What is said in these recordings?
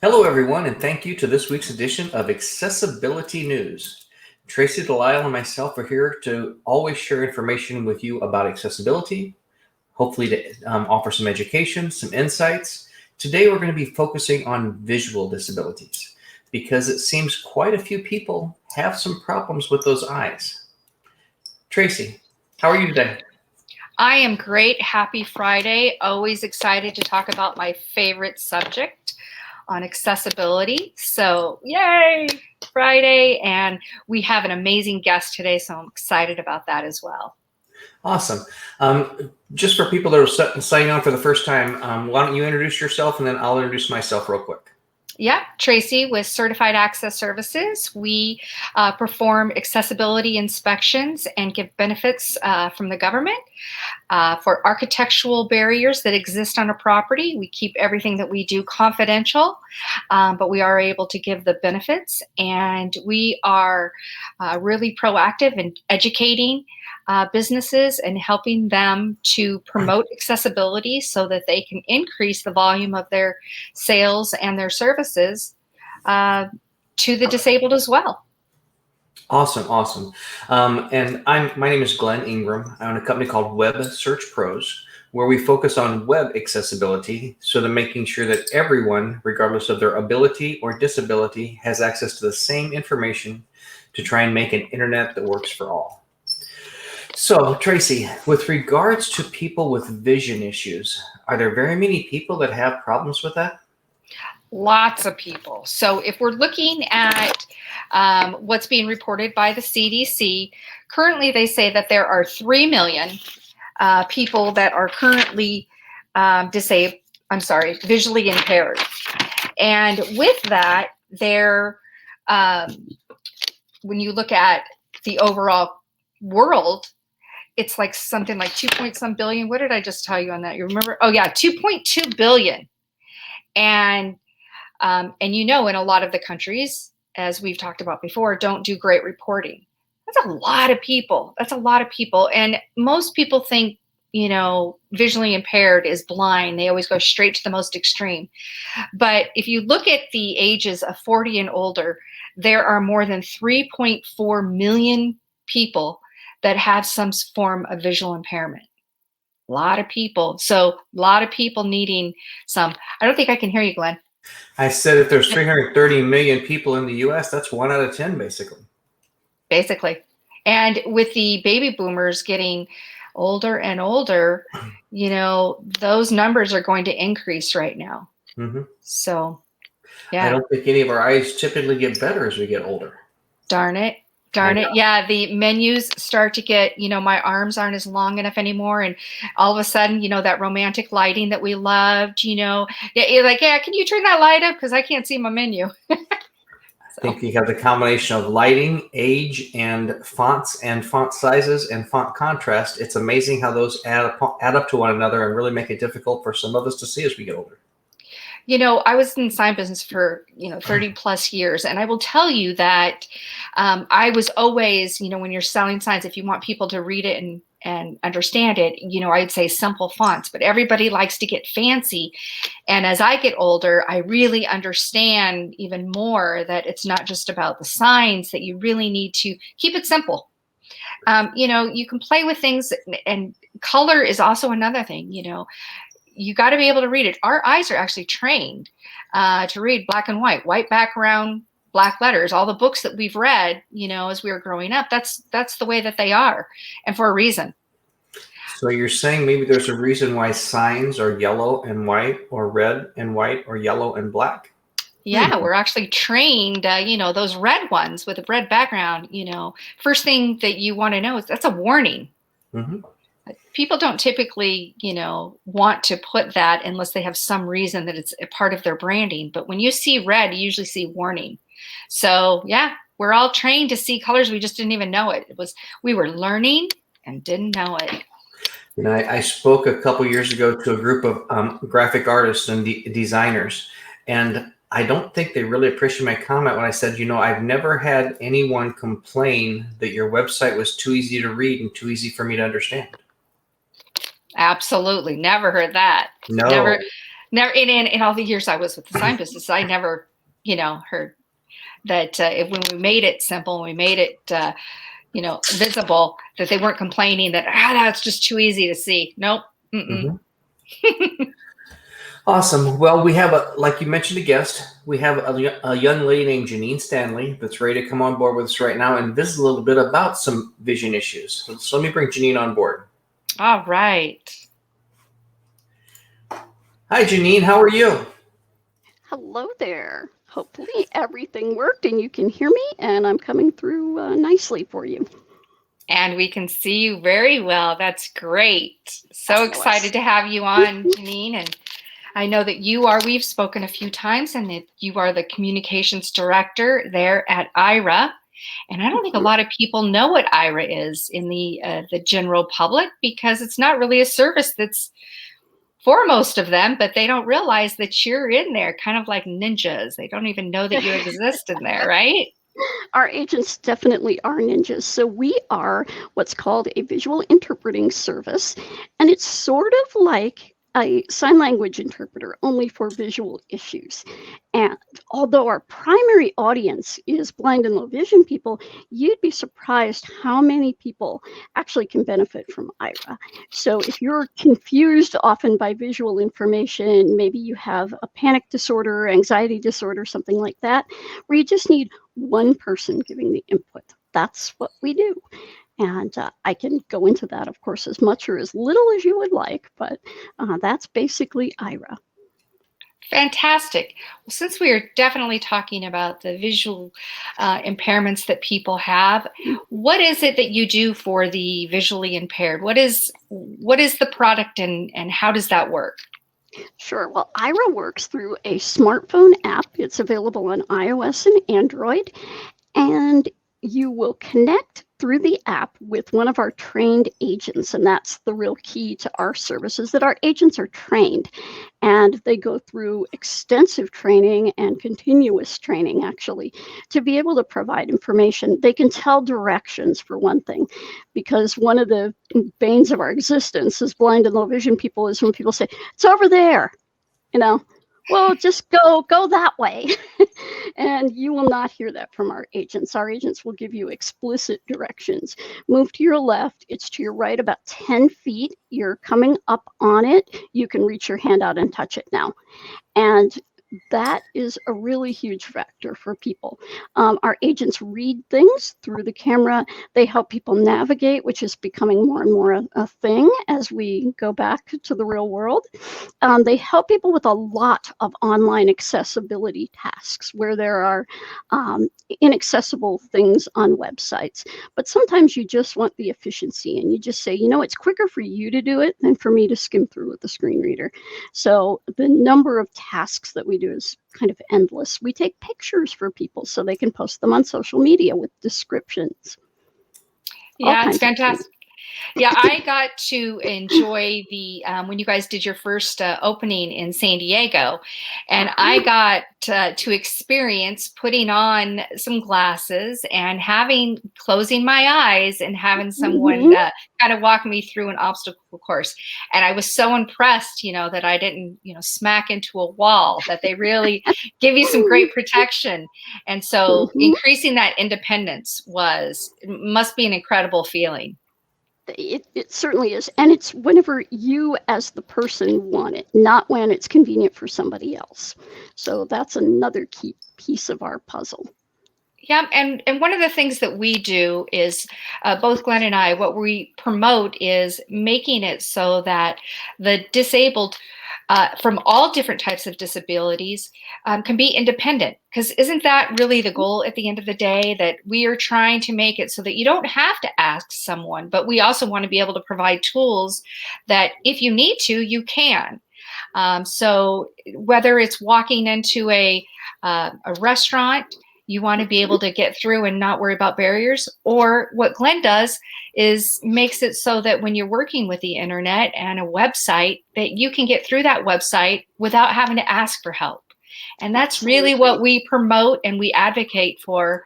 Hello, everyone, and thank you to this week's edition of Accessibility News. Tracy Delisle and myself are here to always share information with you about accessibility, hopefully to offer some education, some insights. Today, we're going to be focusing on visual disabilities because it seems quite a few people have some problems with those eyes. Tracy, how are you today? I am great. Happy Friday. Always excited to talk about my favorite subject on accessibility. So, yay, Friday. And we have an amazing guest today, so I'm excited about that as well. Awesome. Just for people that are signing on for the first time, why don't you introduce yourself and then I'll introduce myself real quick. Yeah, Tracy with Certified Access Services. We perform accessibility inspections and give benefits from the government for architectural barriers that exist on a property. We keep everything that we do confidential, but we are able to give the benefits, and we are really proactive in educating businesses and helping them to promote accessibility so that they can increase the volume of their sales and their services to the disabled as well. Awesome. And my name is Glenn Ingram. I own a company called Web Search Pros, where we focus on web accessibility, so that making sure that everyone, regardless of their ability or disability, has access to the same information to try and make an internet that works for all. So, Tracy, with regards to people with vision issues, are there very many people that have problems with that? Lots of people. So if we're looking at what's being reported by the CDC, currently they say that there are 3 million people that are currently visually impaired. And with that, when you look at the overall world, it's like something like 2 point some billion. What did I just tell you on that? You remember? Oh yeah, 2.2 billion. And in a lot of the countries, as we've talked about before, don't do great reporting. That's a lot of people. And most people think, visually impaired is blind. They always go straight to the most extreme. But if you look at the ages of 40 and older, there are more than 3.4 million people that have some form of visual impairment. A lot of people. So a lot of people needing some. I don't think I can hear you, Glenn. I said if there's 330 million people in the US, that's 1 out of 10, basically. Basically. And with the baby boomers getting older and older, those numbers are going to increase right now. Mm-hmm. So, yeah. I don't think any of our eyes typically get better as we get older. Darn it. Yeah, the menus start to get, my arms aren't as long enough anymore. And all of a sudden, that romantic lighting that we loved, yeah, you're like, yeah, can you turn that light up? Because I can't see my menu. I think you have the combination of lighting, age, and fonts and font sizes and font contrast. It's amazing how those add up to one another and really make it difficult for some of us to see as we get older. I was in the sign business for, 30 plus years. And I will tell you that I was always, when you're selling signs, if you want people to read it and understand it, I'd say simple fonts, but everybody likes to get fancy. And as I get older, I really understand even more that it's not just about the signs, that you really need to keep it simple. You can play with things, and color is also another thing. You got to be able to read it. Our eyes are actually trained to read black and white background, black letters. All the books that we've read, as we were growing up, that's the way that they are, and for a reason. So you're saying maybe there's a reason why signs are yellow and white, or red and white, or yellow and black? Yeah, we're actually trained, those red ones with a red background, first thing that you want to know is that's a warning. Mm-hmm. People don't typically, want to put that unless they have some reason that it's a part of their branding. But when you see red, you usually see warning. So yeah, we're all trained to see colors. We just didn't even know it. We were learning and didn't know it. I spoke a couple years ago to a group of graphic artists and designers, and I don't think they really appreciated my comment when I said, I've never had anyone complain that your website was too easy to read and too easy for me to understand. Absolutely. Never heard that. No. Never in all the years I was with the sign business, I never, heard that when we made it simple, we made it, visible, that they weren't complaining that that's just too easy to see. Nope. Mm-mm. Mhm. Awesome. Well, we have like you mentioned, a guest. We have a young lady named Jenine Stanley that's ready to come on board with us right now and visit a little bit about some vision issues. So let me bring Jenine on board. All right. Hi, Jenine. How are you? Hello there. Hopefully everything worked and you can hear me, and I'm coming through nicely for you. And we can see you very well. That's great. So Fabulous. excited to have you on, Jenine. And I know that we've spoken a few times, and that you are the communications director there at IRA. And I don't think a lot of people know what IRA is in the general public, because it's not really a service that's for most of them, but they don't realize that you're in there kind of like ninjas. They don't even know that you exist in there, right? Our agents definitely are ninjas. So we are what's called a visual interpreting service, and it's sort of like a sign language interpreter, only for visual issues. And although our primary audience is blind and low vision people, you'd be surprised how many people actually can benefit from IRA. So if you're confused often by visual information, maybe you have a panic disorder, anxiety disorder, something like that, where you just need one person giving the input. That's what we do. And I can go into that, of course, as much or as little as you would like, but that's basically IRA. Fantastic. Well, since we are definitely talking about the visual impairments that people have, what is it that you do for the visually impaired? What is the product, and how does that work? Sure. Well, IRA works through a smartphone app. It's available on iOS and Android, and you will connect through the app with one of our trained agents. And that's the real key to our service, is that our agents are trained, and they go through extensive training and continuous training, actually, to be able to provide information. They can tell directions, for one thing, because one of the banes of our existence as blind and low vision people is when people say, it's over there, well, just go that way. And you will not hear that from our agents. Our agents will give you explicit directions. Move to your left. It's to your right about 10 feet. You're coming up on it. You can reach your hand out and touch it now. And that is a really huge factor for people. Our agents read things through the camera. They help people navigate, which is becoming more and more a thing as we go back to the real world. They help people with a lot of online accessibility tasks where there are inaccessible things on websites. But sometimes you just want the efficiency, and you just say, it's quicker for you to do it than for me to skim through with the screen reader. So the number of tasks that we do is kind of endless. We take pictures for people so they can post them on social media with descriptions. Yeah, it's fantastic. Yeah, I got to enjoy the when you guys did your first opening in San Diego, and I got to experience putting on some glasses and closing my eyes and having someone kind of walk me through an obstacle course. And I was so impressed, that I didn't, smack into a wall, that they really give you some great protection. And so increasing that independence must be an incredible feeling. It certainly is. And it's whenever you as the person want it, not when it's convenient for somebody else. So that's another key piece of our puzzle. Yeah, and one of the things that we do is, both Glenn and I, what we promote is making it so that the disabled, from all different types of disabilities, can be independent. Because isn't that really the goal at the end of the day, that we are trying to make it so that you don't have to ask someone, but we also want to be able to provide tools that if you need to, you can. So whether it's walking into a restaurant, you want to be able to get through and not worry about barriers. Or what Glenn does is makes it so that when you're working with the internet and a website, that you can get through that website without having to ask for help. And that's really what we promote and we advocate for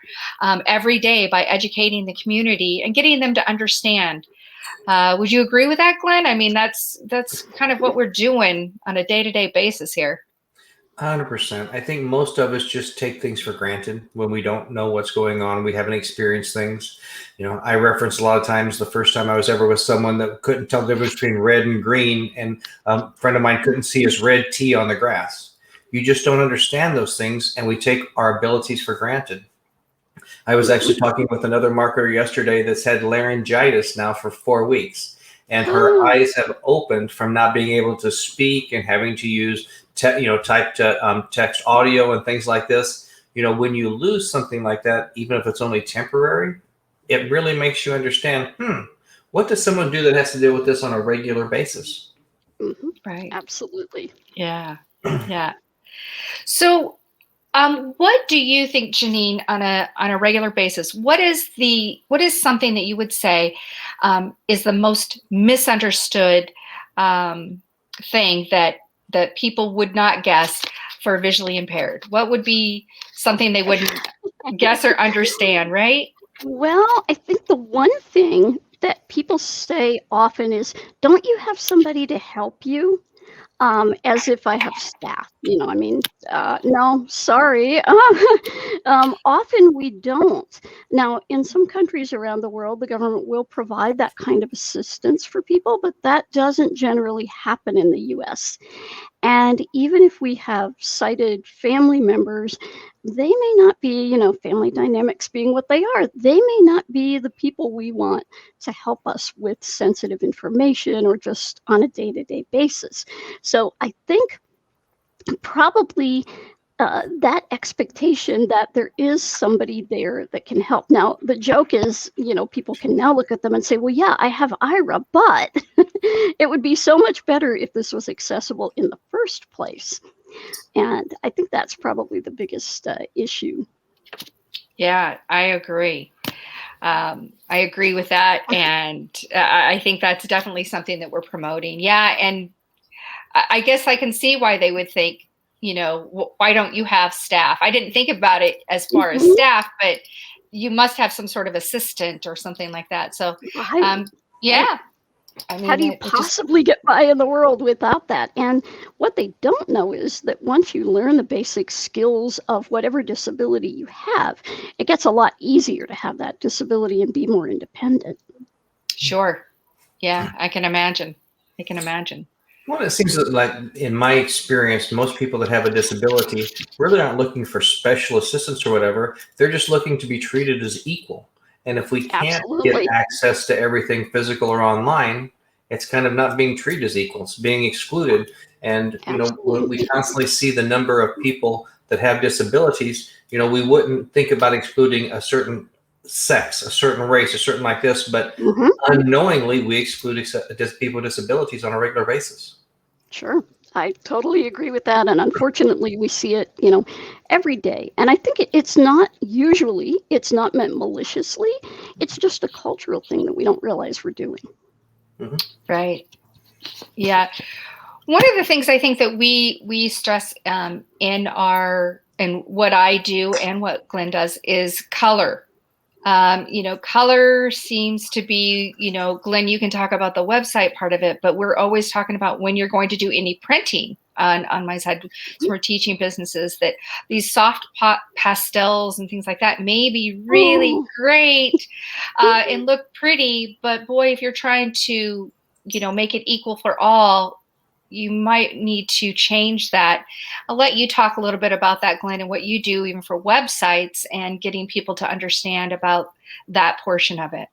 every day, by educating the community and getting them to understand Would you agree with that, Glenn? I mean, that's kind of what we're doing on a day-to-day basis here. 100%. I think most of us just take things for granted when we don't know what's going on. We haven't experienced things. I reference a lot of times the first time I was ever with someone that couldn't tell the difference between red and green, and a friend of mine couldn't see his red T on the grass. You just don't understand those things, and we take our abilities for granted. I was actually talking with another marketer yesterday that's had laryngitis now for 4 weeks, and her eyes have opened from not being able to speak and having to use type to text audio and things like this. When you lose something like that, even if it's only temporary, it really makes you understand, what does someone do that has to deal with this on a regular basis? Mm-hmm. Right. Absolutely. Yeah. Yeah. So, what do you think, Jenine, on a regular basis? What is something that you would say is the most misunderstood thing that people would not guess for visually impaired? What would be something they wouldn't guess or understand, right? Well, I think the one thing that people say often is, don't you have somebody to help you? As if I have staff, no, sorry. Often we don't. Now, in some countries around the world, the government will provide that kind of assistance for people, but that doesn't generally happen in the US. And even if we have sighted family members, they may not be, family dynamics being what they are, they may not be the people we want to help us with sensitive information or just on a day-to-day basis. So I think probably that expectation that there is somebody there that can help. Now, the joke is, people can now look at them and say, well, yeah, I have IRA, but it would be so much better if this was accessible in the first place. And I think that's probably the biggest issue. Yeah, I agree. I agree with that. And I think that's definitely something that we're promoting. Yeah. And I guess I can see why they would think, why don't you have staff? I didn't think about it as far as staff, but you must have some sort of assistant or something like that. So, Right. yeah. I mean, how do you possibly get by in the world without that? And what they don't know is that once you learn the basic skills of whatever disability you have, it gets a lot easier to have that disability and be more independent. Sure. Yeah, I can imagine. Well, it seems like, in my experience, most people that have a disability really aren't looking for special assistance or whatever. They're just looking to be treated as equal. And if we can't get Absolutely. access to everything physical or online, it's kind of not being treated as equal. It's being excluded. And, when we constantly see the number of people that have disabilities, we wouldn't think about excluding a certain sex, a certain race, a certain like this, but unknowingly we exclude people with disabilities on a regular basis. Sure. I totally agree with that. And unfortunately, we see it, every day. And I think it's not meant maliciously. It's just a cultural thing that we don't realize we're doing. Mm-hmm. Right. Yeah. One of the things I think that we stress in what I do and what Glenn does is color. Color seems to be, Glenn, you can talk about the website part of it, but we're always talking about when you're going to do any printing on my side. So we're teaching businesses that these soft pastels and things like that may be really great and look pretty, but boy, if you're trying to, make it equal for all, you might need to change that. I'll let you talk a little bit about that, Glenn, and what you do even for websites and getting people to understand about that portion of it.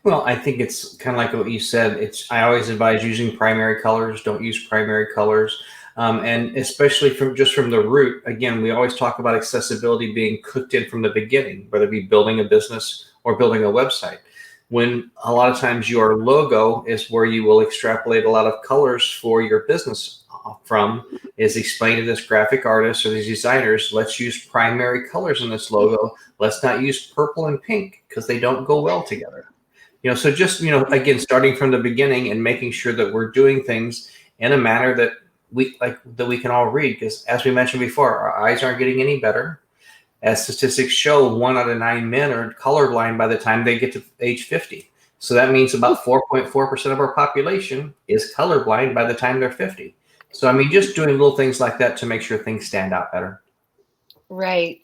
Well, I think it's kind of like what you said. I always advise using primary colors. Don't use primary colors. And especially from the root, again, we always talk about accessibility being cooked in from the beginning, whether it be building a business or building a website. When a lot of times your logo is where you will extrapolate a lot of colors for your business from, is explain to this graphic artist or these designers, let's use primary colors in this logo. Let's not use purple and pink because they don't go well together. So just, again, starting from the beginning and making sure that we're doing things in a manner that we can all read. Because as we mentioned before, our eyes aren't getting any better. As statistics show, 1 out of 9 men are colorblind by the time they get to age 50. So that means about 4.4% of our population is colorblind by the time they're 50. So, I mean, just doing little things like that to make sure things stand out better. Right.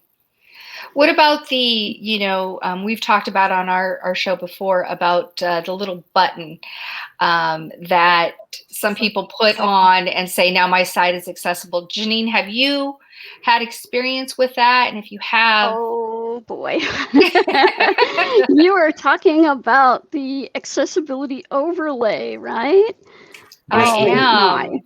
What about we've talked about on our show before about the little button that some people put on and say, now my site is accessible. Janine, have you had experience with that? And if you have... Oh boy. You are talking about the accessibility overlay, right? I Yes, Oh ma'am. my. am.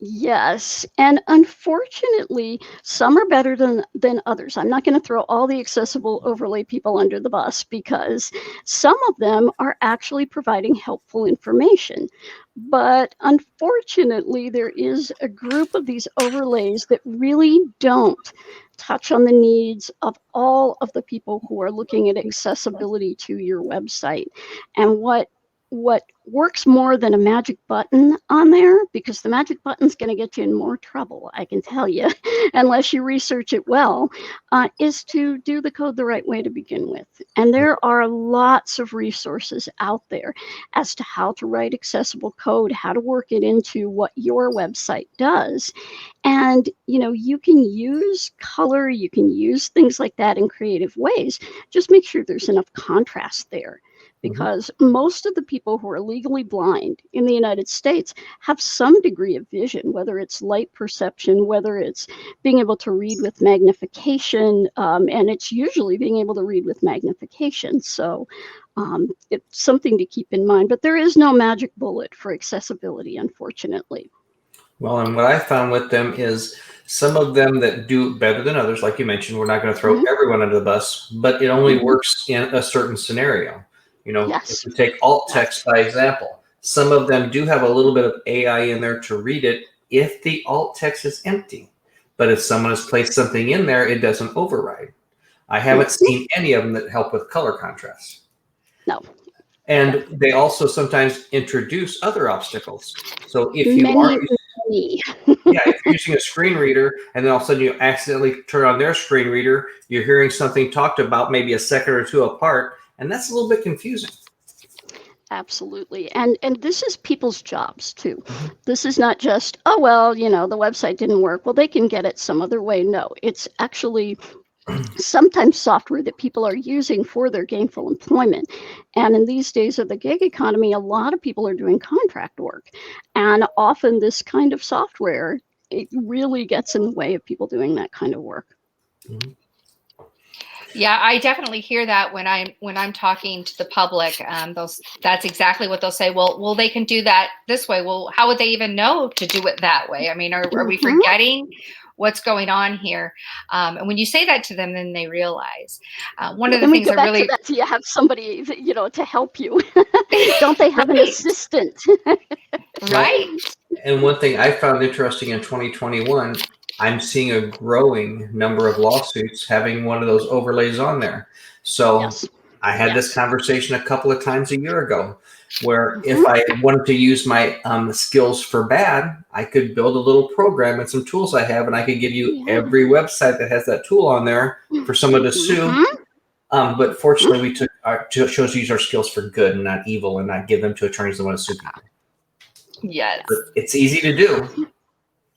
Yes, and unfortunately, some are better than others. I'm not going to throw all the accessible overlay people under the bus because some of them are actually providing helpful information. But unfortunately, there is a group of these overlays that really don't touch on the needs of all of the people who are looking at accessibility to your website. And what works more than a magic button on there, because the magic button's going to get you in more trouble, I can tell you, unless you research it well, is to do the code the right way to begin with. And there are lots of resources out there as to how to write accessible code, how to work it into what your website does. And, you can use color, you can use things like that in creative ways. Just make sure there's enough contrast there. Because most of the people who are legally blind in the United States have some degree of vision, whether it's light perception, whether it's being able to read with magnification, and it's usually being able to read with magnification. So it's something to keep in mind. But there is no magic bullet for accessibility, unfortunately. Well, and what I found with them is some of them that do better than others, like you mentioned, we're not going to throw everyone under the bus, but it only works in a certain scenario. Yes. If you take alt text, by example, some of them do have a little bit of AI in there to read it if the alt text is empty. But if someone has placed something in there, it doesn't override. I haven't seen any of them that help with color contrast. No. And they also sometimes introduce other obstacles. So if you Many. if you're using a screen reader and then all of a sudden you accidentally turn on their screen reader, you're hearing something talked about maybe a second or two apart, and that's a little bit confusing. Absolutely. And this is people's jobs too. This is not just, oh, well, the website didn't work. Well, they can get it some other way. No, it's actually sometimes software that people are using for their gainful employment. And in these days of the gig economy, a lot of people are doing contract work. And often this kind of software, it really gets in the way of people doing that kind of work. Yeah, I definitely hear that when I'm talking to the public. That's exactly what they'll say. Well, they can do that this way. Well, how would they even know to do it that way? I mean, are we forgetting what's going on here? And when you say that to them, then they realize. One of the things I really... Do you have somebody, to help you? Don't they have an assistant? Right. And one thing I found interesting in 2021, I'm seeing a growing number of lawsuits having one of those overlays on there. So I had this conversation a couple of times a year ago, where if I wanted to use my skills for bad, I could build a little program and some tools I have, and I could give you every website that has that tool on there for someone to sue. But fortunately, we chose to use our skills for good and not evil, and not give them to attorneys that want to sue people. Yes. But it's easy to do.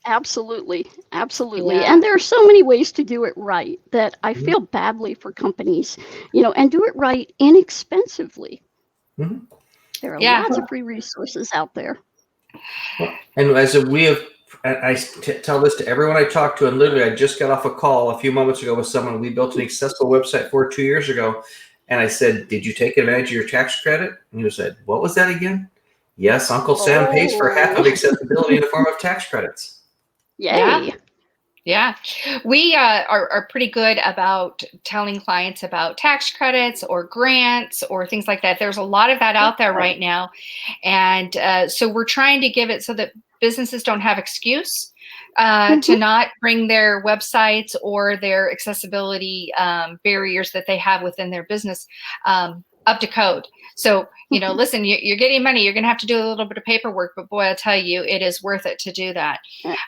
Absolutely. Yeah. And there are so many ways to do it right that I feel badly for companies, and do it right inexpensively. There are lots of free resources out there. And as I tell this to everyone I talk to, and literally I just got off a call a few moments ago with someone we built an accessible website for 2 years ago. And I said, did you take advantage of your tax credit? And he said, what was that again? Yes, Uncle Sam pays for half of accessibility in the form of tax credits. Yay. Yeah. We are pretty good about telling clients about tax credits or grants or things like that. There's a lot of that out there right now. And so we're trying to give it so that businesses don't have excuse to not bring their websites or their accessibility barriers that they have within their business up to code. So, listen, you're getting money. You're going to have to do a little bit of paperwork, but boy, I'll tell you, it is worth it to do that.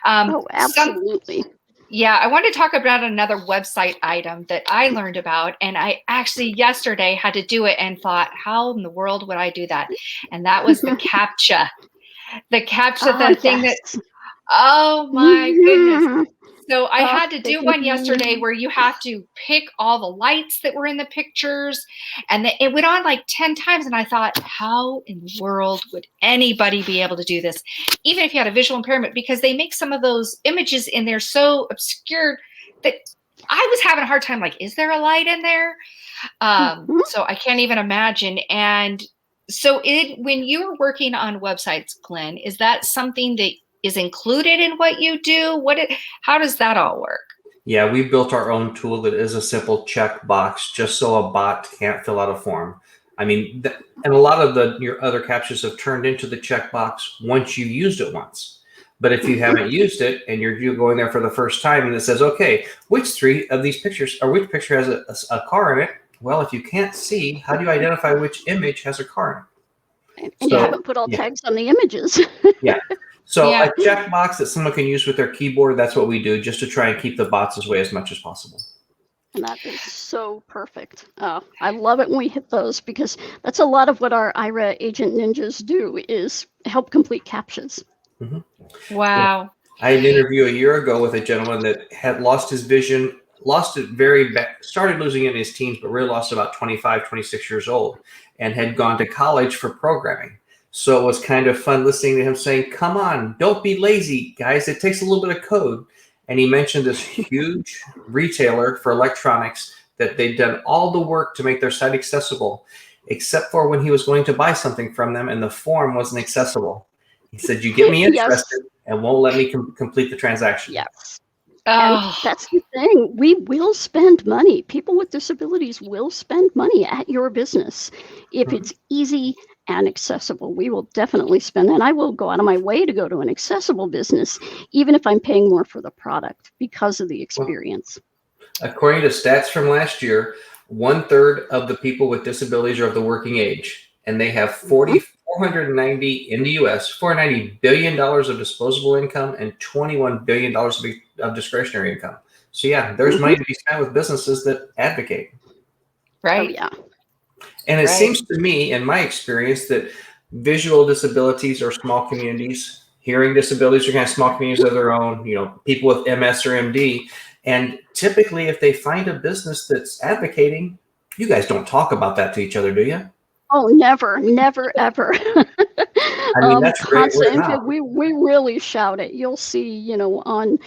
Absolutely. Yeah, I want to talk about another website item that I learned about. And I actually yesterday had to do it and thought, how in the world would I do that? And that was the CAPTCHA. The CAPTCHA, Oh, the thing that, yes. oh my goodness. Mhm. So I Oh, had to do one yesterday where you have to pick all the lights that were in the pictures, and it went on like 10 times. And I thought, how in the world would anybody be able to do this, even if you had a visual impairment? Because they make some of those images in there so obscure that I was having a hard time. Like, is there a light in there? Mhm. So I can't even imagine. And so when you're working on websites, Glenn, is that something that is included in what you do? How does that all work? Yeah, we built our own tool that is a simple check box, just so a bot can't fill out a form. I mean, and a lot of your other captures have turned into the checkbox once you used it once. But if you haven't used it and you're going there for the first time and it says, okay, which three of these pictures or which picture has a car in it? Well, if you can't see, how do you identify which image has a car in it? And you Yeah. So, haven't put all yeah, tags on the images. yeah. So Yeah. a checkbox that someone can use with their keyboard, that's what we do, just to try and keep the bots away as much as possible. And that is so perfect. Oh, I love it when we hit those because that's a lot of what our IRA agent ninjas do is help complete captchas. Mm-hmm. Wow. I had an interview a year ago with a gentleman that had lost his vision, lost it very bad, started losing it in his teens, but really lost about 25, 26 years old, and had gone to college for programming. So it was kind of fun listening to him saying, come on, don't be lazy, guys. It takes a little bit of code. And he mentioned this huge retailer for electronics that they'd done all the work to make their site accessible, except for when he was going to buy something from them and the form wasn't accessible. He said, you get me Yes, interested and won't let me complete the transaction. yes. And Oh, that's the thing. We will spend money. People with disabilities will spend money at your business. If Mhm. it's easy and accessible, we will definitely spend. And I will go out of my way to go to an accessible business, even if I'm paying more for the product because of the Well, experience. according to stats from last year, 1/3 of the people with disabilities are of the working age, and they have Mhm. 490 in the U.S., $490 billion of disposable income and $21 billion of discretionary income. So yeah, there's Mhm. money to be spent with businesses that advocate. Oh, right, yeah. And it right. seems to me, in my experience, that visual disabilities are small communities. Hearing disabilities are kind of small communities of their own. People with MS or MD. And typically, if they find a business that's advocating, you guys don't talk about that to each other, do you? Oh, never, never, ever. I mean, that's great word of Constant. mouth. We really shout it. You'll see, on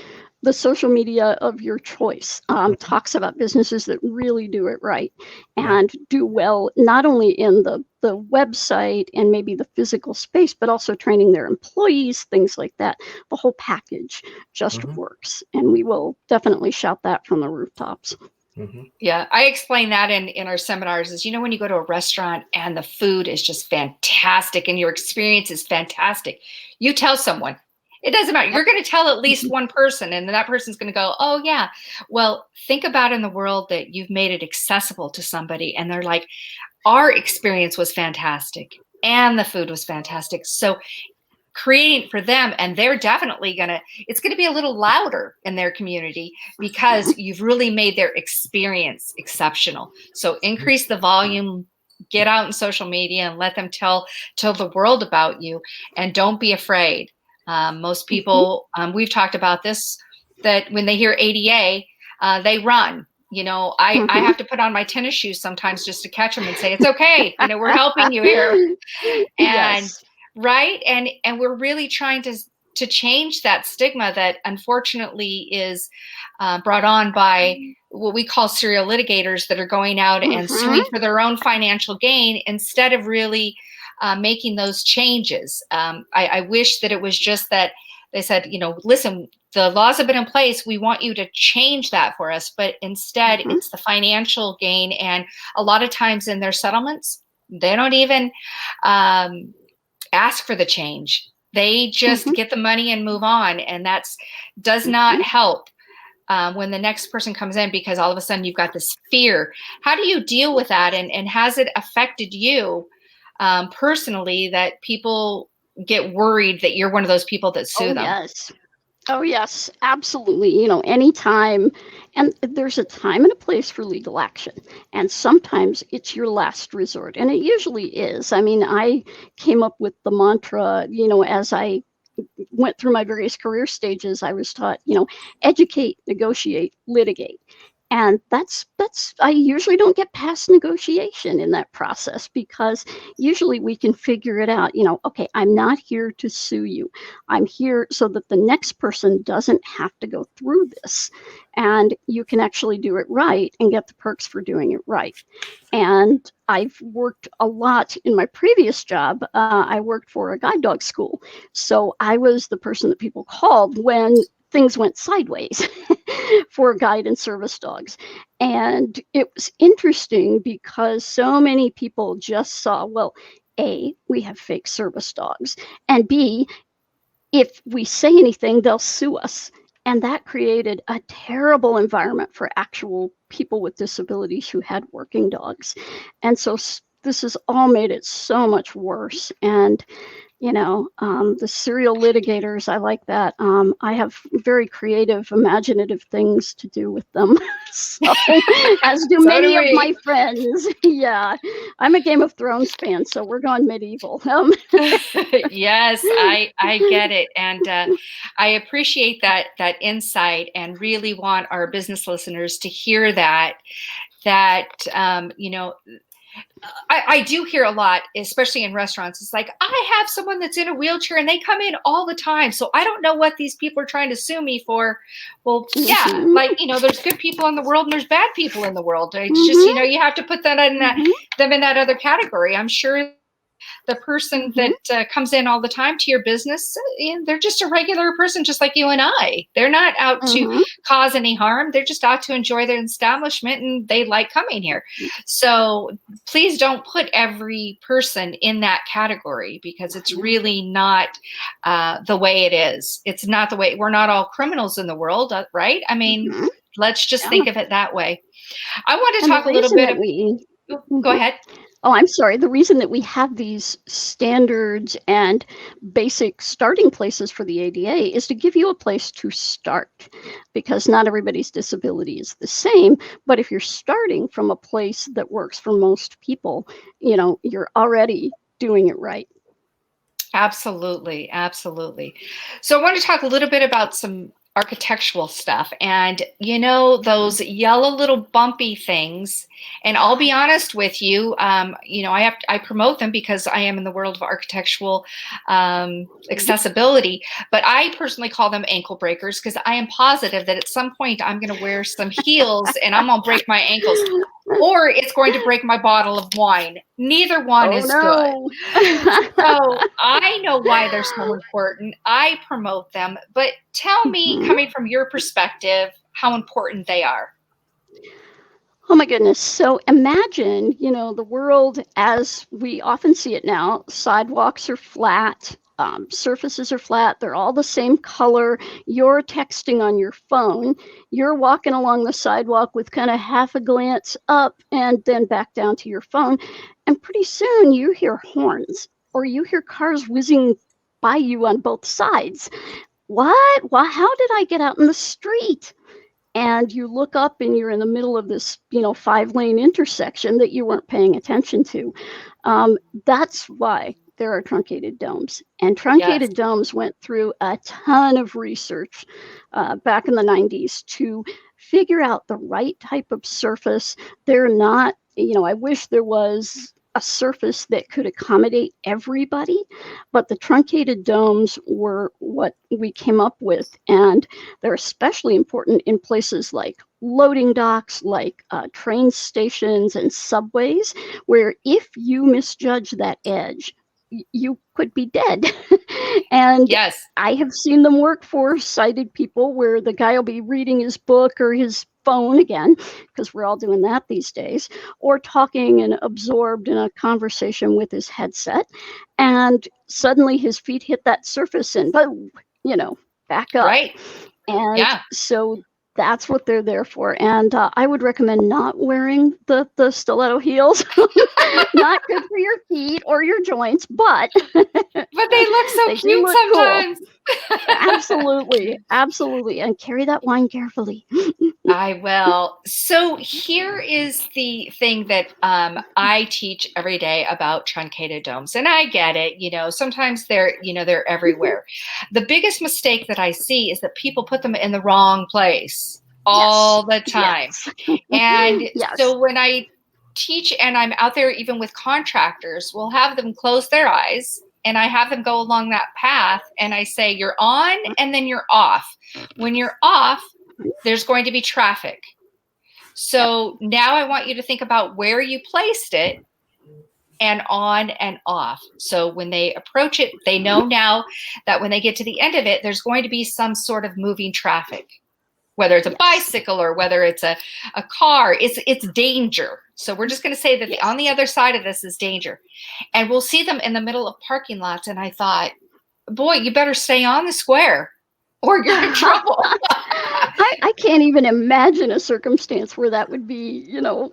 the social media of your choice, talks about businesses that really do it right Yeah. and do well, not only in the website and maybe the physical space, but also training their employees, things like that. The whole package just Hmm. works. And we will definitely shout that from the rooftops. Hmm. Yeah, I explain that in our seminars is, when you go to a restaurant and the food is just fantastic and your experience is fantastic, you tell someone. It doesn't matter. Yep. You're going to tell at least Mhm. one person, and then that person's going to go, oh, yeah. Well, think about in the world that you've made it accessible to somebody, and they're like, our experience was fantastic and the food was fantastic. So creating for them, and they're definitely it's going to be a little louder in their community because you've really made their experience exceptional. So increase the volume, get out in social media and let them tell the world about you, and don't be afraid. Most Mhm. people, we've talked about this, that when they hear ADA, they run. I Mhm. have to put on my tennis shoes sometimes just to catch them and say, it's okay, we're helping you here. And Yes. right, and we're really trying to change that stigma that unfortunately is brought on by what we call serial litigators that are going out and Mhm. suing for their own financial gain instead of really making those changes. I wish that it was just that they said, listen, the laws have been in place, we want you to change that for us, but instead Mhm. it's the financial gain. And a lot of times in their settlements, they don't even ask for the change. They just Mhm. get the money and move on, and that's does not Mhm. help when the next person comes in, because all of a sudden you've got this fear. How do you deal with that, and has it affected you personally that people get worried that you're one of those people that sue Oh, them? yes. Oh, yes, absolutely. Anytime, and there's a time and a place for legal action. And sometimes it's your last resort. And it usually is. I mean, I came up with the mantra, as I went through my various career stages. I was taught, educate, negotiate, litigate. And that's I usually don't get past negotiation in that process, because usually we can figure it out. Okay, I'm not here to sue you. I'm here so that the next person doesn't have to go through this, and you can actually do it right and get the perks for doing it right. And I've worked a lot in my previous job. I worked for a guide dog school. So I was the person that people called when things went sideways for guide and service dogs. And it was interesting because so many people just saw, well, A, we have fake service dogs, and B, if we say anything, they'll sue us. And that created a terrible environment for actual people with disabilities who had working dogs. And so this has all made it so much worse. And the serial litigators, I like that. I have very creative, imaginative things to do with them. So, as do So many do of we. my friends. Yeah, I'm a Game of Thrones fan, so we're going medieval. Yes, I get it, and I appreciate that insight, and really want our business listeners to hear that. I do hear a lot, especially in restaurants. It's like, I have someone that's in a wheelchair and they come in all the time. So I don't know what these people are trying to sue me for. Well, yeah, like, there's good people in the world and there's bad people in the world. It's just, you have to put that in them in that other category. I'm sure the person that comes in all the time to your business, they're just a regular person, just like you and I. They're not out to cause any harm. They're just out to enjoy their establishment, and they like coming here. So please don't put every person in that category, because it's really not the way it is. It's not the way. We're not all criminals in the world, right? I mean, let's just think of it that way. I want to talk a little bit. Go ahead. Oh, I'm sorry. The reason that we have these standards and basic starting places for the ADA is to give you a place to start, because not everybody's disability is the same. But if you're starting from a place that works for most people, you're already doing it right. Absolutely. Absolutely. So I want to talk a little bit about some architectural stuff, and those yellow little bumpy things. And I'll be honest with you, I promote them because I am in the world of architectural accessibility, but I personally call them ankle breakers, because I am positive that at some point I'm going to wear some heels and I'm going to break my ankles, or it's going to break my bottle of wine. Neither one is good. So I know why they're so important. I promote them, but tell me, coming from your perspective, how important they are. Oh my goodness. So imagine, the world as we often see it now. Sidewalks are flat. Surfaces are flat. They're all the same color. You're texting on your phone. You're walking along the sidewalk with kind of half a glance up and then back down to your phone. And pretty soon you hear horns, or you hear cars whizzing by you on both sides. What? How did I get out in the street? And you look up and you're in the middle of this, 5-lane intersection that you weren't paying attention to. That's why there are truncated domes. And truncated domes went through a ton of research back in the 90s to figure out the right type of surface. They're not, I wish there was a surface that could accommodate everybody, but the truncated domes were what we came up with, and they're especially important in places like loading docks, like train stations and subways, where if you misjudge that edge, you could be dead. And yes, I have seen them work for sighted people, where the guy will be reading his book or his phone again, because we're all doing that these days, or talking and absorbed in a conversation with his headset, and suddenly his feet hit that surface and boom, back up. Right. And so that's what they're there for. And I would recommend not wearing the stiletto heels Not good for your feet or your joints, but But they look so they do cute look cool. sometimes. Absolutely, absolutely. And carry that wine carefully. I will. So here is the thing that I teach every day about truncated domes, and I get it. Sometimes they're everywhere. The biggest mistake that I see is that people put them in the wrong place all the time. Yes. And Yes. so when I teach and I'm out there, even with contractors, we'll have them close their eyes and I have them go along that path. And I say, you're on and then you're off. When you're off, there's going to be traffic. So now I want you to think about where you placed it and on and off. So when they approach it, they know now that when they get to the end of it, there's going to be some sort of moving traffic, whether it's a bicycle or whether it's a car. It's danger. So we're just going to say that on the other side of this is danger. And we'll see them in the middle of parking lots. And I thought, boy, you better stay on the square or you're in trouble. I can't even imagine a circumstance where that would be,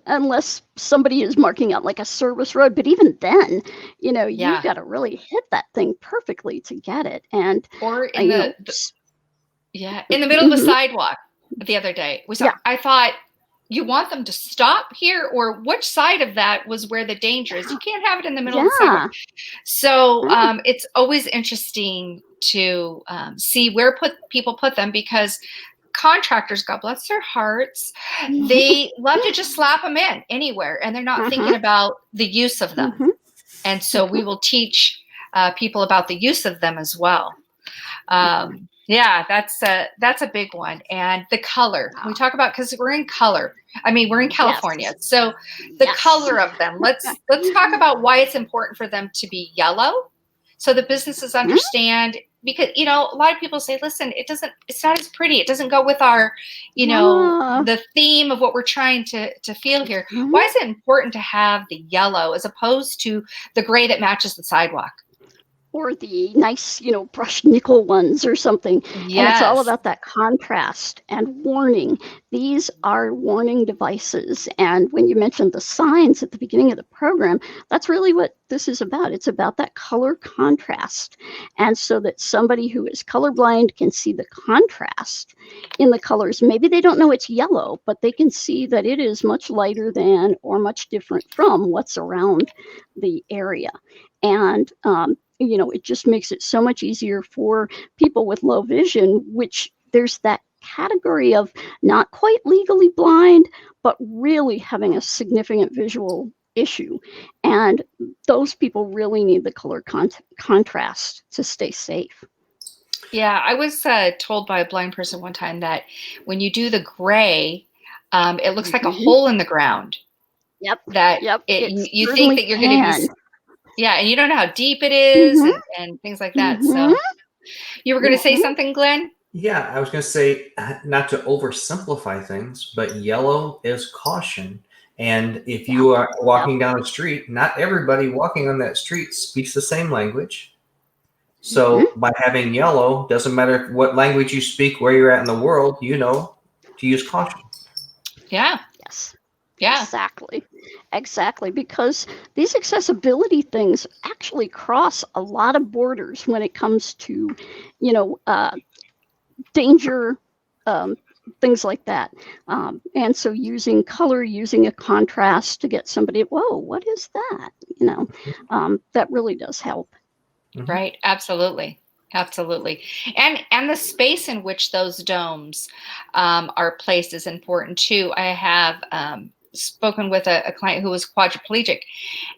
unless somebody is marking out like a service road. But even then, you've got to really hit that thing perfectly to get it. And or in in the middle of a sidewalk the other day. I thought, you want them to stop here, or which side of that was where the danger is? You can't have it in the middle of the sidewalk. So it's always interesting to see where people put them, because contractors, God bless their hearts, they love to just slap them in anywhere, and they're not thinking about the use of them. And so we will teach people about the use of them as well. That's a big one. And the color we talk about, because we're in color. I mean, we're in California, so the color of them. Let's talk about why it's important for them to be yellow, so the businesses understand. Because a lot of people say, listen, it's not as pretty. It doesn't go with our, the theme of what we're trying to feel here. Why is it important to have the yellow as opposed to the gray that matches the sidewalk? Or the nice, brushed nickel ones or something. Yes. And it's all about that contrast and warning. These are warning devices. And when you mentioned the signs at the beginning of the program, that's really what this is about. It's about that color contrast. And so that somebody who is colorblind can see the contrast in the colors. Maybe they don't know it's yellow, but they can see that it is much lighter than or much different from what's around the area. And it just makes it so much easier for people with low vision, which there's that category of not quite legally blind, but really having a significant visual issue. And those people really need the color contrast to stay safe. Yeah, I was told by a blind person one time that when you do the gray, it looks like a hole in the ground. Yep. That you think that you're going to be. Yeah, and you don't know how deep it is and things like that. So you were going to say something, Glenn? Yeah, I was going to say, not to oversimplify things, but yellow is caution. And if you are walking down the street, not everybody walking on that street speaks the same language. So by having yellow, doesn't matter what language you speak, where you're at in the world, to use caution. Yeah. Yes. Yeah. Exactly. Because these accessibility things actually cross a lot of borders when it comes to, danger, things like that. And so using color, using a contrast to get somebody, whoa, what is that? That really does help. Right. Absolutely. And the space in which those domes are placed is important too. I have spoken with a client who was quadriplegic,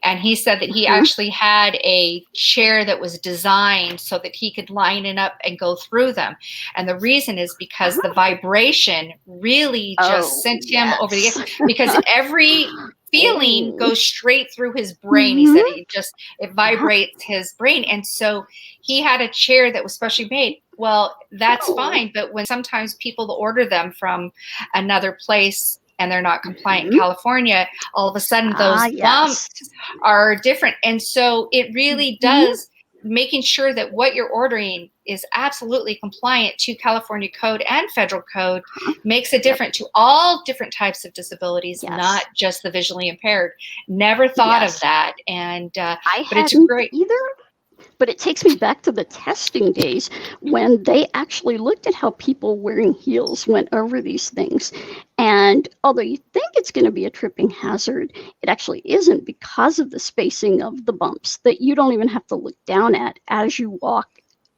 and he said that he actually had a chair that was designed so that he could line it up and go through them. And the reason is because the vibration really just sent him over the edge, because every feeling goes straight through his brain. He said it vibrates his brain. And so he had a chair that was specially made. Well, that's fine. But when sometimes people order them from another place and they're not compliant in California, all of a sudden those bumps are different. And so it really does making sure that what you're ordering is absolutely compliant to California code and federal code makes a difference to all different types of disabilities, Yes. not just the visually impaired. Never thought Yes. of that. And I but it's hadn't great. either. But it takes me back to the testing days when they actually looked at how people wearing heels went over these things. And although you think it's going to be a tripping hazard, it actually isn't because of the spacing of the bumps that you don't even have to look down at as you walk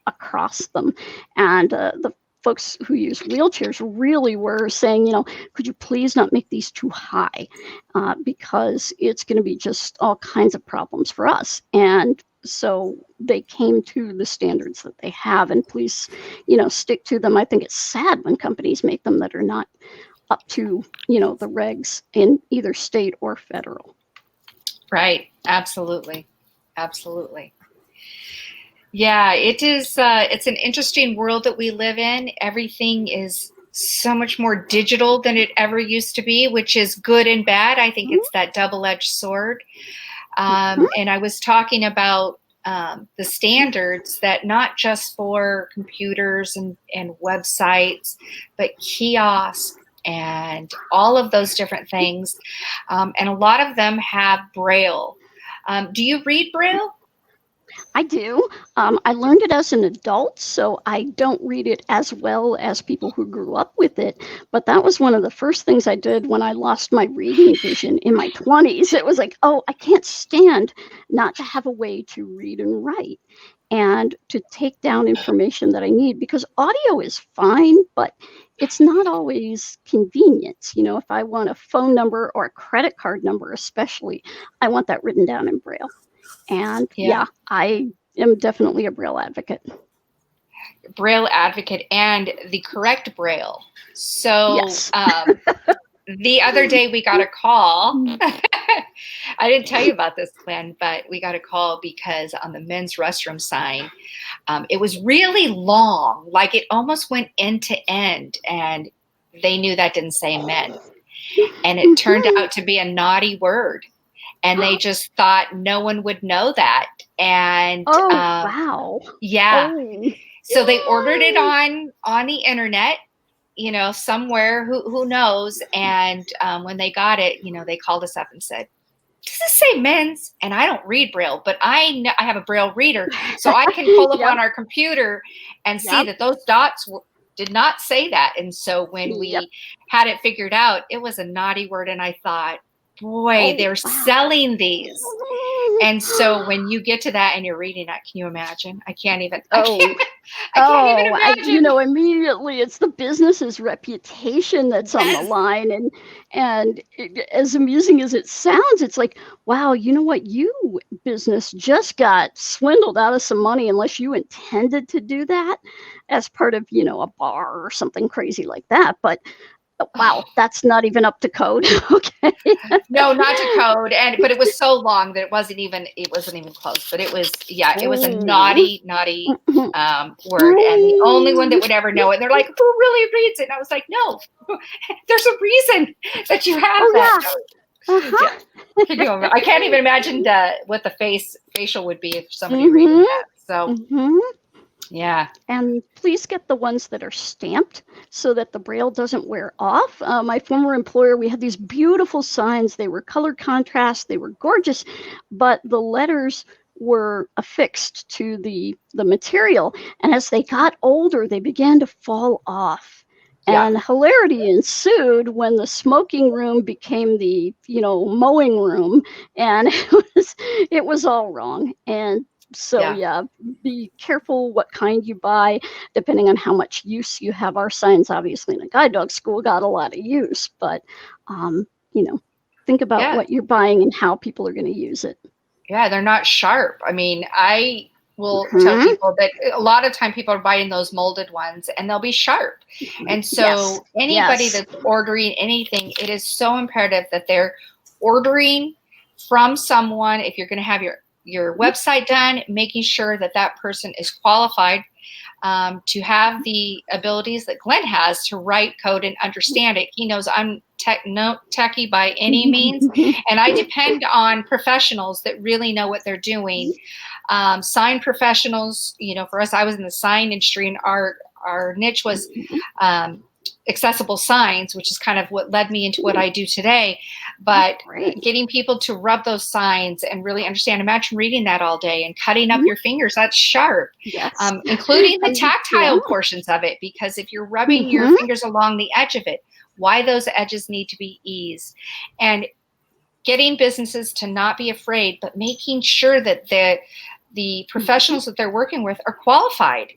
across them. And the folks who use wheelchairs really were saying, could you please not make these too high, because it's going to be just all kinds of problems for us. And so they came to the standards that they have, and please, stick to them. I think it's sad when companies make them that are not up to, the regs in either state or federal. Right. Absolutely. Absolutely. Yeah, it is. It's an interesting world that we live in. Everything is so much more digital than it ever used to be, which is good and bad. I think it's that double-edged sword. And I was talking about the standards that not just for computers and websites, but kiosks and all of those different things. And a lot of them have Braille. Do you read Braille? I do. I learned it as an adult, so I don't read it as well as people who grew up with it. But that was one of the first things I did when I lost my reading vision in my 20s. It was like, oh, I can't stand not to have a way to read and write and to take down information that I need, because audio is fine, but it's not always convenient. If I want a phone number or a credit card number, especially, I want that written down in Braille. And yeah, I am definitely a Braille advocate. Braille advocate and the correct Braille. So yes. The other day we got a call. I didn't tell you about this, Glenn, but we got a call because on the men's restroom sign, it was really long, like it almost went end to end, and they knew that didn't say men. And it turned out to be a naughty word. And they just thought no one would know that. And wow. Yeah. Oh. So they ordered it on the internet, somewhere, who knows. And when they got it, they called us up and said, does this say men's? And I don't read Braille, but I have a Braille reader, so I can pull up on our computer and see that those dots did not say that. And so when we had it figured out, it was a naughty word. And I thought, boy, they're selling these. And so when you get to that and you're reading that, can you imagine? I can't even imagine. Immediately it's the business's reputation that's on the line. And as amusing as it sounds, it's like, wow, you know what? You business just got swindled out of some money unless you intended to do that as part of, a bar or something crazy like that. But wow, that's not even up to code. Okay. No, not to code. But it was so long that it wasn't even close. But it was, it was a naughty word. And the only one that would ever know it. And they're like, who really reads it? And I was like, no, there's a reason that you have that. I can't even imagine what the facial would be if somebody reading that. So yeah. And please get the ones that are stamped so that the Braille doesn't wear off. My former employer, we had these beautiful signs. They were color contrast. They were gorgeous, but the letters were affixed to the material. And as they got older, they began to fall off. And hilarity ensued when the smoking room became the, mowing room, and it was all wrong. And so, be careful what kind you buy, depending on how much use you have. Our signs, obviously, in a guide dog school got a lot of use, but, think about what you're buying and how people are going to use it. Yeah, they're not sharp. I mean, I will tell people that a lot of time people are buying those molded ones and they'll be sharp. And so anybody that's ordering anything, it is so imperative that they're ordering from someone. If you're going to have your website done, making sure that person is qualified to have the abilities that Glenn has to write code and understand it. He knows I'm no techie by any means, and I depend on professionals that really know what they're doing. Sign professionals, for us, I was in the sign industry, and our niche was accessible signs, which is kind of what led me into what I do today. But getting people to rub those signs and really understand, imagine reading that all day and cutting up your fingers, that's sharp. Yes. Including the tactile portions of it, because if you're rubbing your fingers along the edge of it, why those edges need to be eased. And getting businesses to not be afraid, but making sure that the professionals that they're working with are qualified.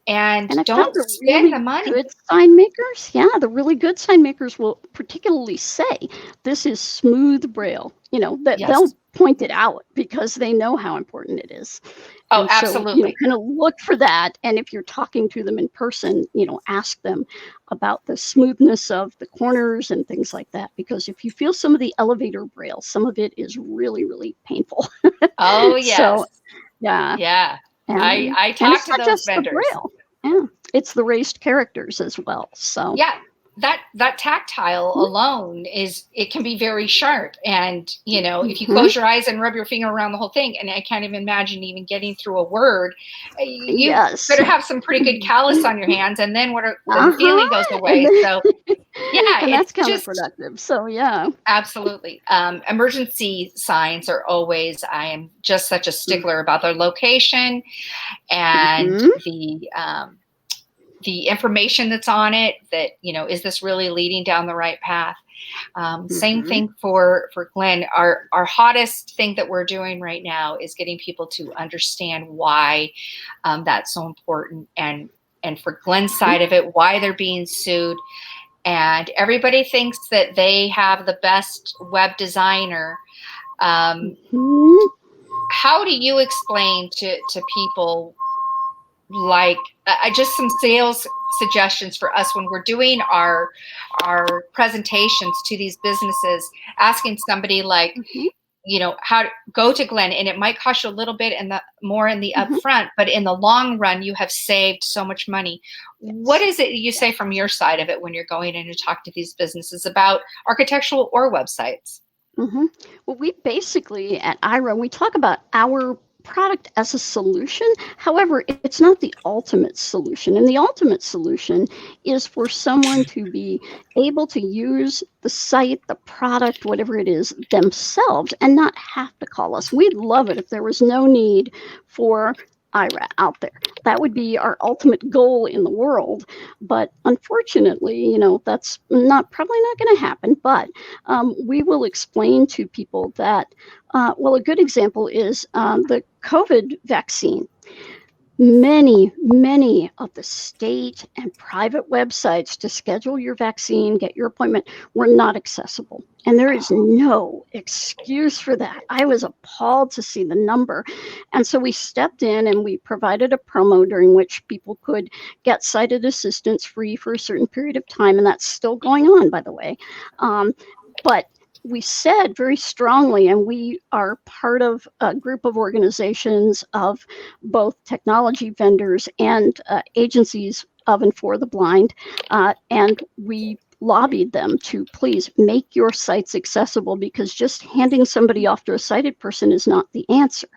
And don't spend the money. Good sign makers, the really good sign makers will particularly say this is smooth braille. That they'll point it out because they know how important it is. Oh, and absolutely. So, kind of look for that. And if you're talking to them in person, ask them about the smoothness of the corners and things like that. Because if you feel some of the elevator braille, some of it is really, really painful. Oh, yes. So, yeah. Yeah. I talk to those vendors. It's the raised characters as well. So that tactile alone it can be very sharp. And if you close your eyes and rub your finger around the whole thing, and I can't even imagine even getting through a word, you better have some pretty good callus on your hands, and then the feeling goes away. So and that's counterproductive. So absolutely. Emergency signs are always, I am just such a stickler about their location and the information that's on it, that, is this really leading down the right path? Same thing for Glenn. Our hottest thing that we're doing right now is getting people to understand why that's so important. And for Glenn's side of it, why they're being sued. And everybody thinks that they have the best web designer. How do you explain to people, like, just some sales suggestions for us when we're doing our presentations to these businesses, asking somebody like, how to go to Glenn, and it might cost you a little bit more in the upfront, but in the long run, you have saved so much money. What is it you say from your side of it when you're going in to talk to these businesses about architectural or websites? Well, we basically at IRA, we talk about our product as a solution. However, it's not the ultimate solution. And the ultimate solution is for someone to be able to use the site, the product, whatever it is, themselves, and not have to call us. We'd love it if there was no need for IRA out there. That would be our ultimate goal in the world. But unfortunately, that's probably not going to happen. But we will explain to people that, a good example is the COVID vaccine. Many of the state and private websites to schedule your vaccine, get your appointment, were not accessible. And there is no excuse for that. I was appalled to see the number. And so we stepped in and we provided a promo during which people could get sighted assistance free for a certain period of time. And that's still going on, by the way. But we said very strongly, and we are part of a group of organizations of both technology vendors and agencies of and for the blind, and we lobbied them to please make your sites accessible, because just handing somebody off to a sighted person is not the answer.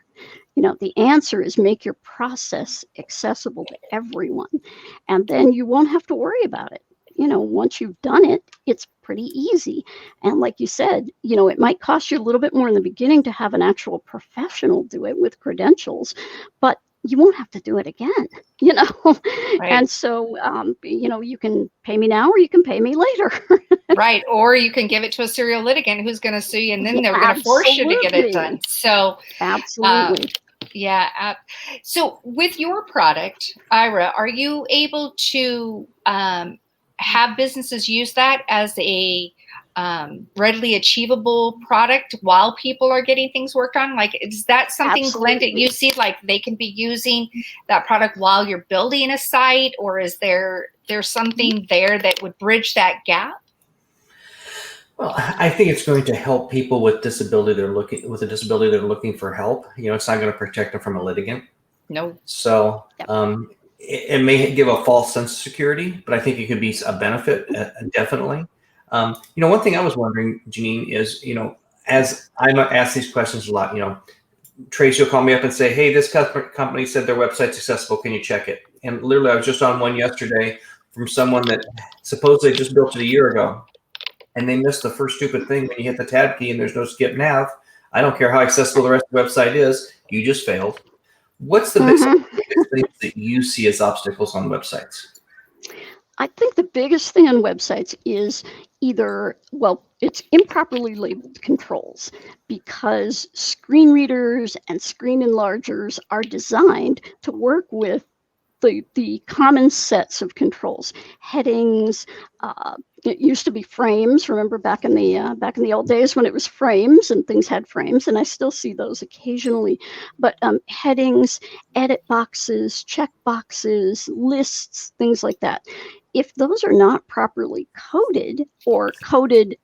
The answer is make your process accessible to everyone, and then you won't have to worry about it. Once you've done it, it's pretty easy. And like you said, it might cost you a little bit more in the beginning to have an actual professional do it with credentials, but you won't have to do it again, Right. And so, you can pay me now or you can pay me later. Right. Or you can give it to a serial litigant who's going to sue you, and then they're going to force you to get it done. So absolutely. So with your product, IRA, are you able to have businesses use that as a readily achievable product while people are getting things worked on? Like, is that something, Glenn, that you see, like they can be using that product while you're building a site, or is there's something there that would bridge that gap? Well, I think it's going to help people with disability that are looking for help. It's not going to protect them from a litigant. No. So it may give a false sense of security, but I think it could be a benefit, definitely. One thing I was wondering, Janine, is, as I'm asked these questions a lot, Tracy will call me up and say, hey, this company said their website's accessible. Can you check it? And literally, I was just on one yesterday from someone that supposedly just built it a year ago, and they missed the first stupid thing when you hit the tab key and there's no skip nav. I don't care how accessible the rest of the website is. You just failed. What's the biggest things that you see as obstacles on websites? I think the biggest thing on websites is it's improperly labeled controls, because screen readers and screen enlargers are designed to work with the common sets of controls. Headings, it used to be frames. Remember back in the old days when it was frames and things had frames, and I still see those occasionally. But headings, edit boxes, check boxes, lists, things like that. If those are not properly coded, or coded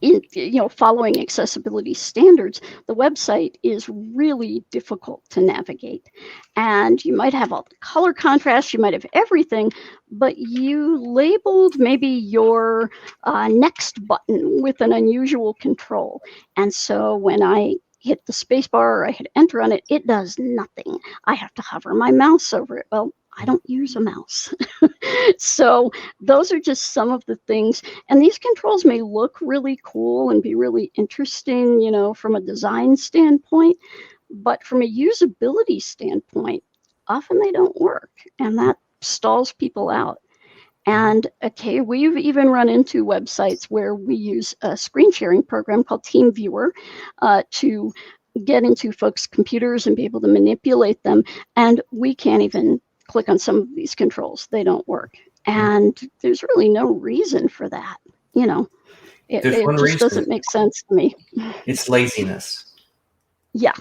in, following accessibility standards, the website is really difficult to navigate. And you might have all the color contrast, you might have everything, but you labeled maybe your next button with an unusual control. And so when I hit the space bar or I hit enter on it, it does nothing. I have to hover my mouse over it. Well, I don't use a mouse. So those are just some of the things. And these controls may look really cool and be really interesting, from a design standpoint, but from a usability standpoint, often they don't work, and that stalls people out. And okay, we've even run into websites where we use a screen sharing program called TeamViewer to get into folks' computers and be able to manipulate them. And we can't even click on some of these controls. They don't work. And there's really no reason for that. It just reason. Doesn't make sense to me. It's laziness. Yeah.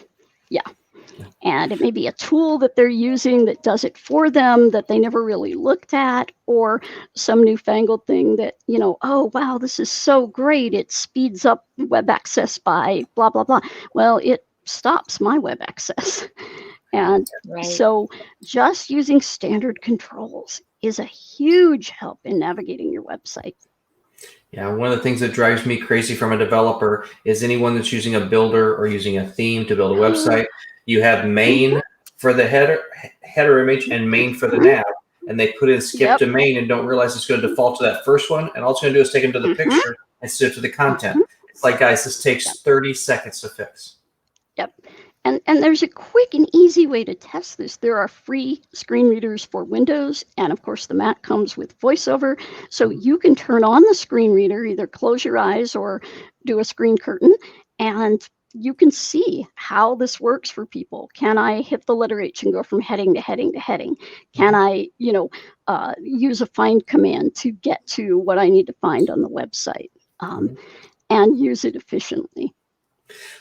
And it may be a tool that they're using that does it for them that they never really looked at, or some newfangled thing that, oh, wow, this is so great. It speeds up web access by blah, blah, blah. Well, it stops my web access. And so just using standard controls is a huge help in navigating your website. Yeah, one of the things that drives me crazy from a developer is anyone that's using a builder or using a theme to build a website. You have main for the header image and main for the nav, and they put in skip to main and don't realize it's going to default to that first one, and all it's going to do is take them to the picture instead of to the content. It's like, guys, this takes 30 seconds to fix. Yep. And there's a quick and easy way to test this. There are free screen readers for Windows, and of course the Mac comes with VoiceOver. So you can turn on the screen reader, either close your eyes or do a screen curtain, and you can see how this works for people. Can I hit the letter H and go from heading to heading to heading? Can I, use a find command to get to what I need to find on the website, and use it efficiently?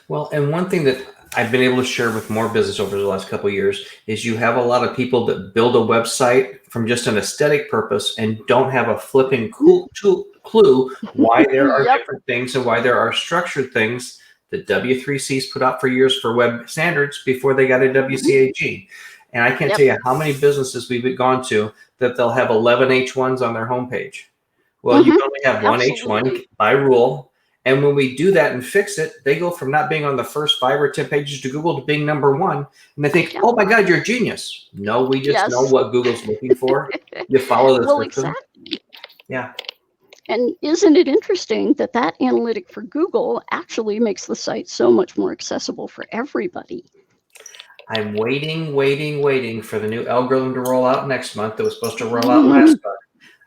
Well, and one thing that I've been able to share with more business over the last couple of years is you have a lot of people that build a website from just an aesthetic purpose and don't have a flipping clue why there are different things and why there are structured things that W3C's put out for years for web standards before they got a WCAG. And I can't tell you how many businesses we've gone to that they'll have 11 H1s on their homepage. Well, you only have one H1 by rule. And when we do that and fix it, they go from not being on the first 5 or 10 pages to Google to being number 1. And they think, oh my God, you're a genius. No, we just know what Google's looking for. You follow the system. Exactly. Yeah. And isn't it interesting that analytic for Google actually makes the site so much more accessible for everybody? I'm waiting for the new algorithm to roll out next month. That was supposed to roll out last month.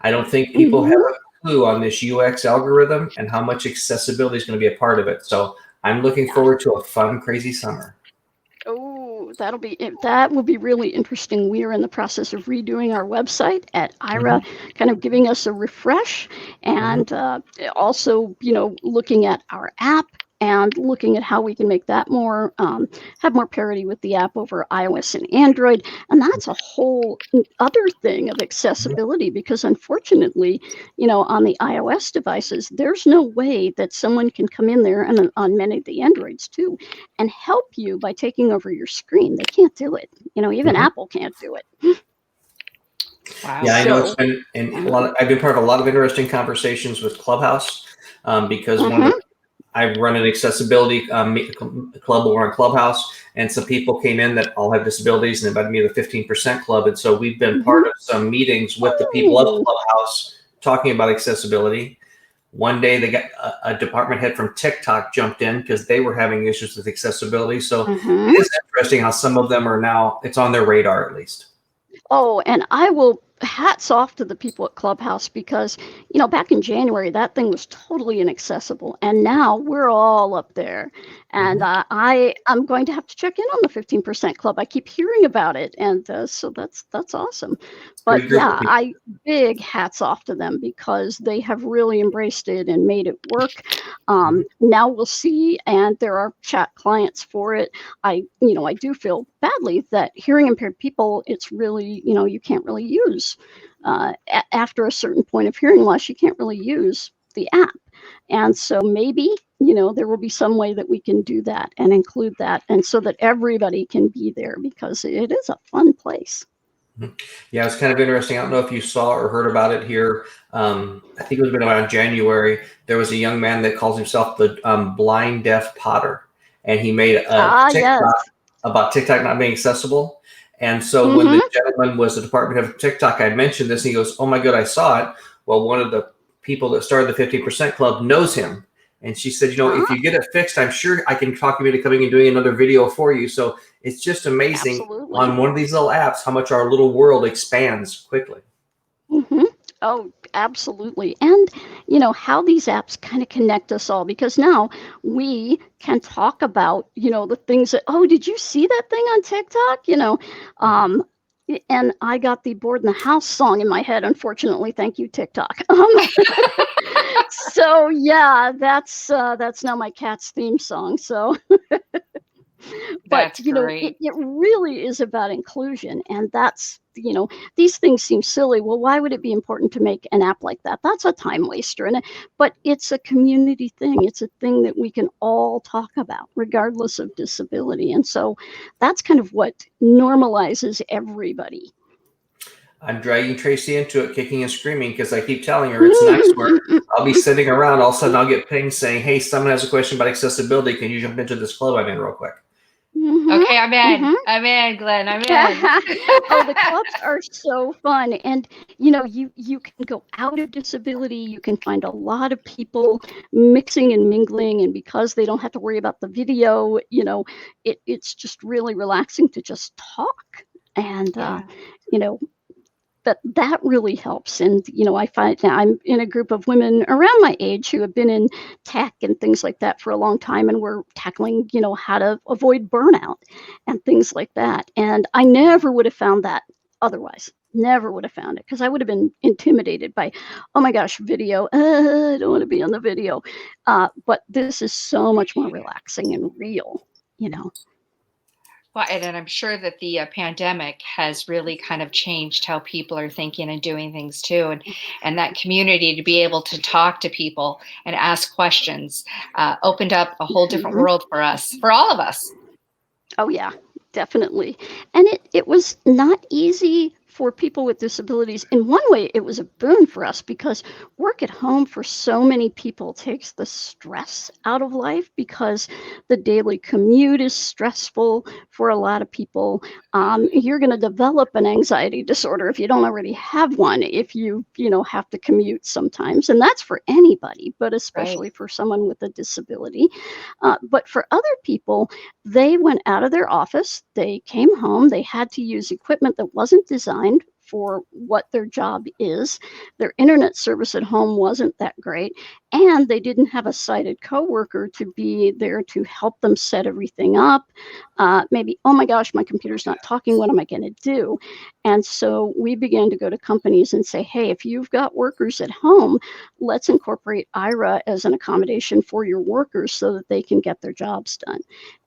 I don't think people have a clue on this UX algorithm and how much accessibility is going to be a part of it. So I'm looking forward to a fun, crazy summer. Oh, that will be really interesting. We are in the process of redoing our website at IRA, kind of giving us a refresh, and also, looking at our app and looking at how we can make that more, have more parity with the app over iOS and Android. And that's a whole other thing of accessibility, because unfortunately, on the iOS devices, there's no way that someone can come in there, and on many of the Androids too, and help you by taking over your screen. They can't do it. Even Apple can't do it. Wow. Yeah, I know it's So, been a lot. I've been part of a lot of interesting conversations with Clubhouse because one of mhm, the I run an accessibility club over on Clubhouse, and some people came in that all have disabilities and invited me to the 15% club, and so we've been mhm. part of some meetings with the people of Oh, Clubhouse talking about accessibility. One day, they got a department head from TikTok jumped in because they were having issues with accessibility. So mhm. it is interesting how some of them are now. It's on their radar at least. Oh, and I will hats off to the people at Clubhouse because, back in January, that thing was totally inaccessible. And now we're all up there. And Mhm. I'm going to have to check in on the 15% club. I keep hearing about it. And so that's awesome. But Good group of yeah, people. I big hats off to them because they have really embraced it and made it work. Mhm. Now we'll see. And there are chat clients for it. I do feel badly that hearing impaired people, it's really, you can't really use after a certain point of hearing loss, you can't really use the app. And so maybe, there will be some way that we can do that and include that. And so that everybody can be there because it is a fun place. Mhm. Yeah, it's kind of interesting. I don't know if you saw or heard about it here. I think it was been around January. There was a young man that calls himself the blind deaf potter, and he made a Ah, TikTok yes. about TikTok not being accessible. And so when the Mm-hmm. gentleman was the department of TikTok, I mentioned this, and he goes, "Oh my God, I saw it." Well, one of the people that started the 50% club knows him. And she said, if Ah, you get it fixed, I'm sure I can talk you into coming and doing another video for you. So it's just amazing absolutely. on one of these little apps how much our little world expands quickly. Hmm. Oh, absolutely. And, how these apps kind of connect us all because now we can talk about, the things that, oh, did you see that thing on TikTok? Um, and I got the Board in the House song in my head, unfortunately. Thank you, TikTok. So yeah, that's now my cat's theme song. So but That's great. it really is about inclusion, and that's these things seem silly. Well, why would it be important to make an app like that? That's a time waster, but it's a community thing. It's a thing that we can all talk about regardless of disability, and so that's kind of what normalizes everybody. I'm dragging Tracy into it, kicking and screaming, because I keep telling her it's nice where I'll be sitting around. All of a sudden, I'll get pinged saying, "Hey, someone has a question about accessibility. Can you jump into this club I'm in real quick?" Mhm, Okay, I'm in. mhm. I'm in, Glenn. I'm in. Oh, the clubs are so fun, and you can go out of disability. You can find a lot of people mixing and mingling, and because they don't have to worry about the video, it's just really relaxing to just talk. And Yeah. you know, that really helps. And I find I'm in a group of women around my age who have been in tech and things like that for a long time, and we're tackling how to avoid burnout and things like that. And I never would have found that otherwise. Never would have found it because I would have been intimidated by, oh my gosh, video. I don't want to be on the video. But this is so much more relaxing and real. You know. Well, and then I'm sure that the pandemic has really kind of changed how people are thinking and doing things too, and that community to be able to talk to people and ask questions opened up a whole different Mhm. world for us, for all of us. Oh yeah, definitely. And it was not easy for people with disabilities. In one way, it was a boon for us because work at home for so many people takes the stress out of life because the daily commute is stressful for a lot of people. You're going to develop an anxiety disorder if you don't already have one, if you have to commute sometimes. And that's for anybody, but Right. especially for someone with a disability. But for other people, they went out of their office, they came home, they had to use equipment that wasn't designed for what their job is. Their internet service at home wasn't that great, and they didn't have a sighted coworker to be there to help them set everything up. Maybe, oh my gosh, my computer's not talking. What am I going to do? And so we began to go to companies and say, hey, if you've got workers at home, let's incorporate IRA as an accommodation for your workers so that they can get their jobs done.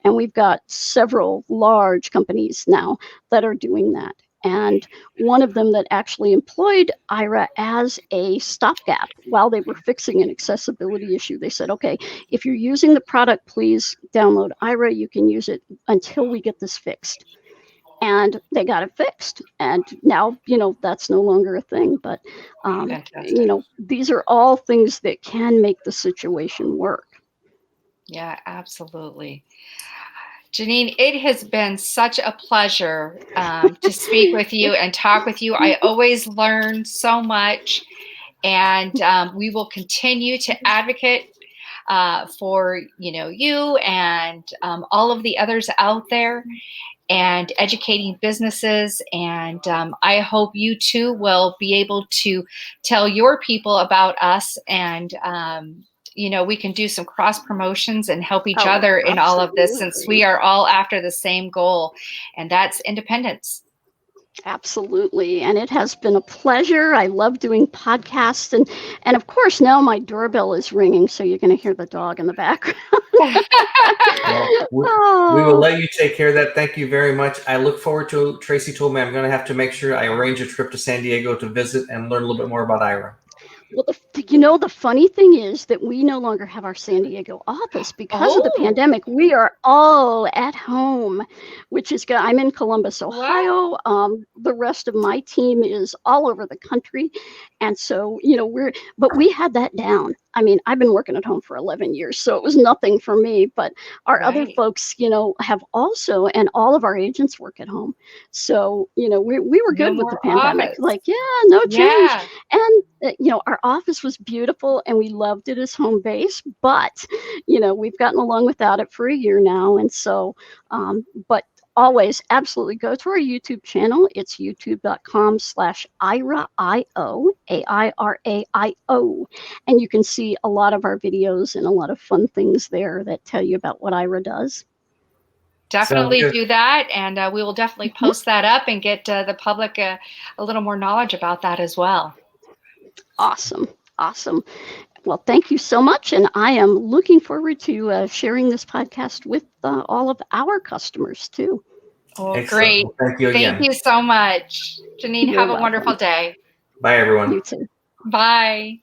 And we've got several large companies now that are doing that. And one of them that actually employed IRA as a stopgap while they were fixing an accessibility issue. They said, okay, if you're using the product, please download IRA. You can use it until we get this fixed. and they got it fixed. And now, that's no longer a thing. But, Fantastic. these are all things that can make the situation work. Yeah, absolutely. Jenine, it has been such a pleasure to speak with you and talk with you. I always learn so much, and we will continue to advocate for you and all of the others out there, and educating businesses. And I hope you too will be able to tell your people about us, and we can do some cross promotions and help each Oh, other in all of this, since absolutely. we are all after the same goal, and that's independence. Absolutely. And it has been a pleasure. I love doing podcasts. And of course, now my doorbell is ringing, so you're going to hear the dog in the background. Well, we will Oh, let you take care of that. Thank you very much. I look forward to, Tracy told me I'm going to have to make sure I arrange a trip to San Diego to visit and learn a little bit more about IRA. well, the funny thing is that we no longer have our San Diego office because of the Oh, pandemic. We are all at home, which is good. I'm in Columbus, wow. Ohio. The rest of my team is all over the country, and so but we had that down. I mean, I've been working at home for 11 years, so it was nothing for me. But our other Right. folks, have also, and all of our agents work at home. So, we were No good with the more pandemic. office. Like, yeah, no change. Yeah. And, our office was beautiful and we loved it as home base, but, we've gotten along without it for a year now. And so, but always absolutely go to our YouTube channel. It's youtube.com/IRAIO, AIRAIO. And you can see a lot of our videos and a lot of fun things there that tell you about what IRA does. Sounds Definitely good. do that, and we will definitely Mhm. post that up and get the public a little more knowledge about that as well. Awesome. Awesome. Well, thank you so much. And I am looking forward to sharing this podcast with all of our customers too. Well, Excellent. great. Well, thank you Thank again. you so much. Janine, You're have a wonderful welcome. day. Bye, everyone. You too. Bye.